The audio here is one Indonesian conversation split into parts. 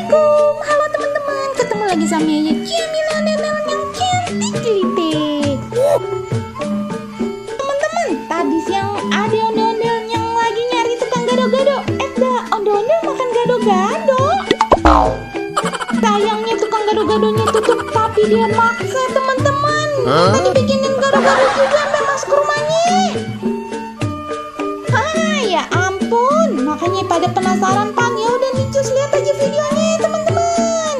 Assalamualaikum, halo teman-teman, ketemu lagi sama Yaya Jamila dan yang cantik jelite. Teman-teman, tadi siang ada ondel-ondel yang lagi nyari tukang gado-gado. Ondel-ondel makan gado-gado. Sayangnya tukang gado-gadonya tutup, tapi dia maksa teman-teman. Tadi bikinin gado-gado juga sampai masuk ke rumahnya. Ya ampun, makanya pada penasaran pan. Ya udah nih cus, lihat aja videonya teman-teman.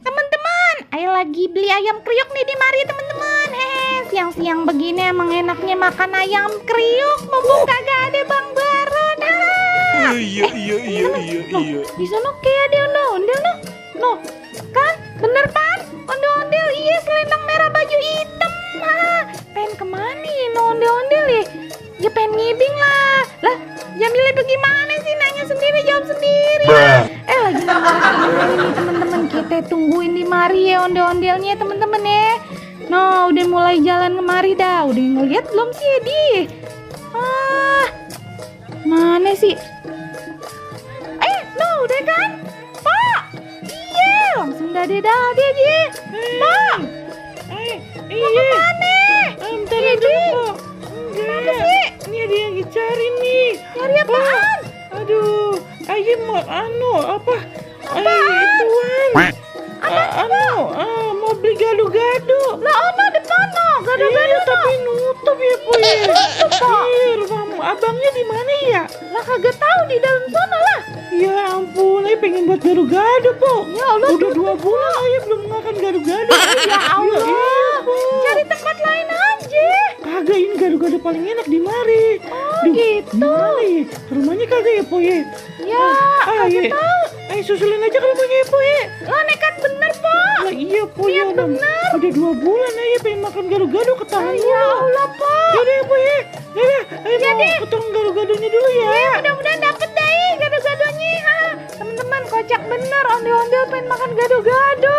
Teman-teman, ayo lagi beli ayam kriuk nih di mari teman-teman. Siang-siang begini emang enaknya makan ayam kriuk, mumpung kagak ada Bang Baron. Iya. Di sana kayak ada ondel-ondel no. Kan bener pan, ondel-ondel, iya, selendang merah baju hitam. Pengen kemana ya ondel-ondel ya? Ya pengen ngibing lah. Jamila bagaimana sih, nanya sendiri jawab sendiri. Lagi ini teman-teman, kita tungguin di mari ya ondel-ondelnya teman-teman ya. No, udah mulai jalan kemari dah. Udah ngeliat belum sih di? Mana sih? Udah kan? Pak! Iya, langsung dade dia. Pak! Iya. Mana? Bentar dulu. Enggak. sih? Ini ada yang dicari nih. Nyari apaan? Aduh, ayam apa? Ituan. Mau beli gado-gado. Lah, ono depan no, gado-gado Iya, no. tapi nutup ya, Bu. Nutup, Pak. Iya, rumahmu. Abangnya di mana ya? Lah kagak tahu, di dalam sana lah. Ya ampun, saya pengen buat gado-gado, Po. Ya Allah, Udah 2 bulan saya belum makan gado-gado. Ya Allah. Iya, Po. Cari tempat lain aja. Kagak, ini gado-gado paling enak di mari. Gitu. Gimana ya? Rumahnya kagak ya, Po ya? Ya, kagak ya. tahu. Ayo susulin aja ke rumahnya ya, Po ya. Lah nekat bener, Pak. Lah iya, Po ya. Udah 2 bulan aja pengen makan gado-gado, ketahuan. Ya Allah, Pak. Yaudah ya, Po ya. Yaudah, ayo Ya mau deh. potong gado-gadonya dulu ya. Mudah-mudahan dapet deh gado-gadonya. Teman-teman, kocak bener, ondel-ondel pengen makan gado-gado.